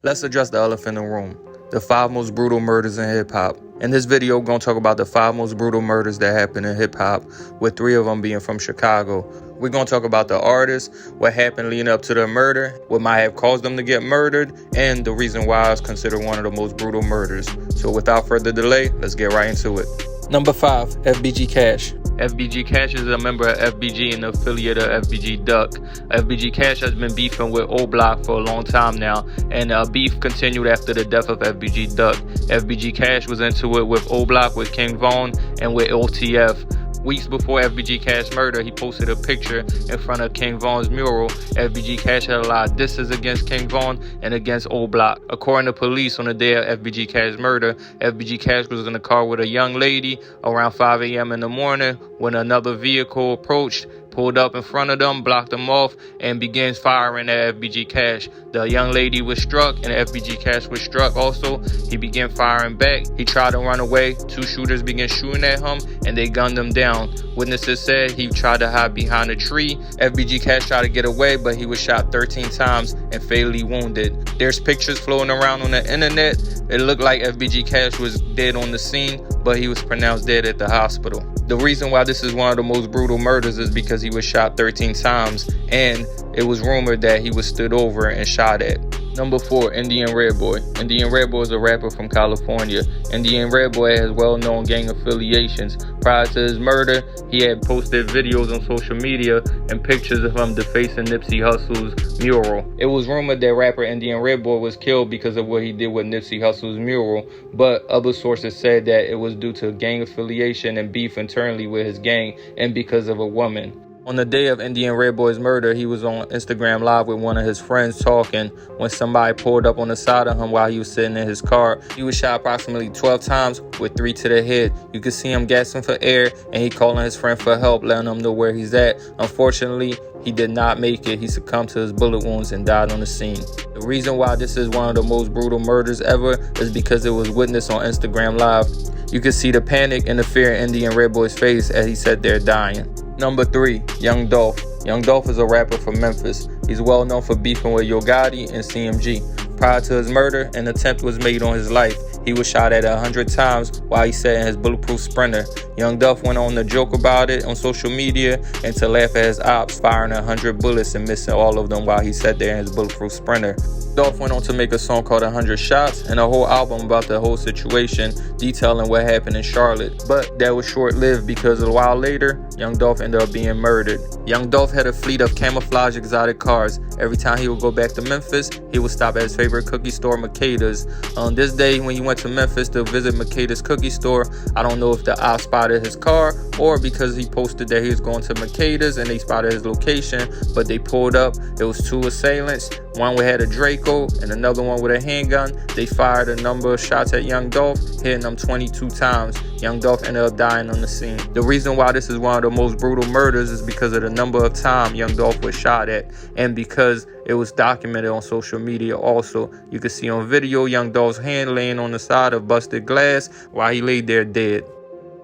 Let's address the elephant in the room, the 5 most brutal murders in hip-hop. In this video, we're going to talk about the 5 most brutal murders that happened in hip-hop, with 3 of them being from Chicago. We're going to talk about the artists, what happened leading up to their murder, what might have caused them to get murdered, and the reason why it's considered one of the most brutal murders. So without further delay, let's get right into it. Number 5, FBG Cash. FBG Cash is a member of FBG and affiliate of FBG Duck. FBG Cash has been beefing with O Block for a long time now, and beef continued after the death of FBG Duck. FBG Cash was into it with O Block, with King Von, and with OTF. Weeks before FBG Cash murder, he posted a picture in front of King Von's mural. FBG Cash had a lot of disses against King Von and against O Block. According to police, on the day of FBG Cash murder, FBG Cash was in the car with a young lady around 5 a.m. in the morning when another vehicle approached, pulled up in front of them, blocked them off, and began firing at FBG Cash. The young lady was struck, and FBG Cash was struck also. He began firing back. He tried to run away. 2 shooters began shooting at him, and they gunned him down. Witnesses said he tried to hide behind a tree. FBG Cash tried to get away, but he was shot 13 times and fatally wounded. There's pictures floating around on the internet. It looked like FBG Cash was dead on the scene, but he was pronounced dead at the hospital. The reason why this is one of the most brutal murders is because he was shot 13 times, and it was rumored that he was stood over and shot at. Number 4, Indian Redboy. Indian Redboy is a rapper from California. Indian Redboy has well-known gang affiliations. Prior to his murder, he had posted videos on social media and pictures of him defacing Nipsey Hussle's mural. It was rumored that rapper Indian Redboy was killed because of what he did with Nipsey Hussle's mural, but other sources said that it was due to gang affiliation and beef internally with his gang and because of a woman. On the day of Indian Redboy's murder, he was on Instagram Live with one of his friends talking when somebody pulled up on the side of him while he was sitting in his car. He was shot approximately 12 times with 3 to the head. You could see him gasping for air, and he calling his friend for help, letting him know where he's at. Unfortunately, he did not make it. He succumbed to his bullet wounds and died on the scene. The reason why this is one of the most brutal murders ever is because it was witnessed on Instagram Live. You could see the panic and the fear in Indian Redboy's face as he sat there dying. Number 3, Young Dolph. Young Dolph is a rapper from Memphis. He's well known for beefing with Yo Gotti and CMG. Prior to his murder, an attempt was made on his life. He was shot at 100 times while he sat in his bulletproof Sprinter. Young Dolph went on to joke about it on social media and to laugh at his ops firing 100 bullets and missing all of them while he sat there in his bulletproof Sprinter. Dolph went on to make a song called 100 Shots and a whole album about the whole situation, detailing what happened in Charlotte. But that was short-lived because a while later, Young Dolph ended up being murdered. Young Dolph had a fleet of camouflage exotic cars. Every time he would go back to Memphis, he would stop at his favorite cookie store, Makeda's. On this day, when he went to Memphis to visit Makeda's cookie store, I don't know if the ops spotted his car or because he posted that he was going to Makeda's and they spotted his location, but they pulled up. There was 2 assailants. One had a Draco and another one with a handgun. They fired a number of shots at Young Dolph, hitting him 22 times. Young Dolph ended up dying on the scene. The reason why this is one of the most brutal murders is because of the number of times Young Dolph was shot at, and because it was documented on social media also. You can see on video Young Dolph's hand laying on the side of busted glass while he laid there dead.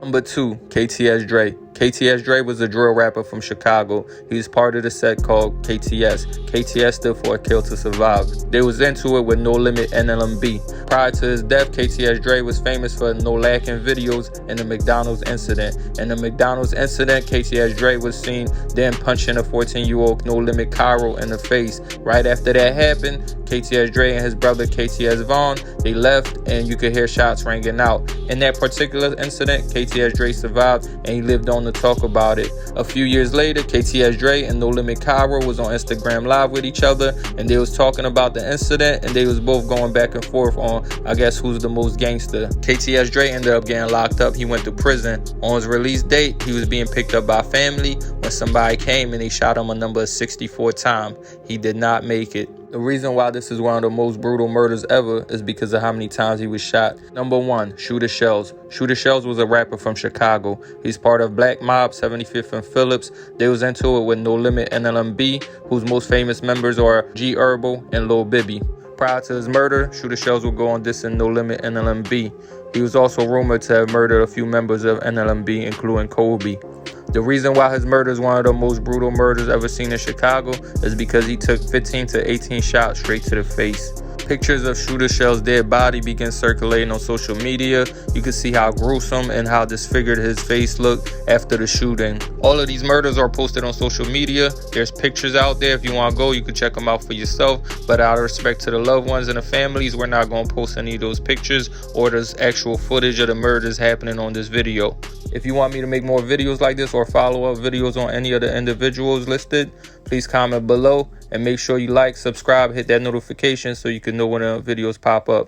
Number 2, KTs Drake. KTs Drake was a drill rapper from Chicago. He was part of the set called KTS. KTS stood for Kill to Survive. They was into it with No Limit NLMB. Prior to his death, KTs Drake was famous for no lacking videos in the McDonald's incident. In the McDonald's incident, KTs Drake was seen then punching a 14-year-old No Limit Cairo in the face. Right after that happened, KTs Drake and his brother KTs Von, they left, and you could hear shots ringing out. In that particular incident, KTs Drake survived, and he lived on to talk about it. A few years later, KTs Drake and No Limit Cairo was on Instagram Live with each other, and they was talking about the incident, and they was both going back and forth on, I guess, who's the most gangster. KTs Drake ended up getting locked up. He went to prison. On his release date, he was being picked up by family when somebody came and they shot him a number 64 times. He did not make it. The reason why this is one of the most brutal murders ever is because of how many times he was shot. Number 1, Shooter Shells. Shooter Shells was a rapper from Chicago. He's part of Black Mob, 75th and Phillips. They was into it with No Limit NLMB, whose most famous members are G Herbal and Lil Bibby. Prior to his murder, Shooter Shells would go on dissing No Limit NLMB. He was also rumored to have murdered a few members of NLMB, including Kobe. The reason why his murder is one of the most brutal murders ever seen in Chicago is because he took 15 to 18 shots straight to the face. Pictures of Shooter Shell's dead body begin circulating on social media. You can see how gruesome and how disfigured his face looked after the shooting. All of these murders are posted on social media. There's pictures out there. If you want to go, you can check them out for yourself. But out of respect to the loved ones and the families, we're not going to post any of those pictures or this actual footage of the murders happening on this video. If you want me to make more videos like this or follow-up videos on any of the individuals listed, please comment below and make sure you like, subscribe, hit that notification so you can know when the videos pop up.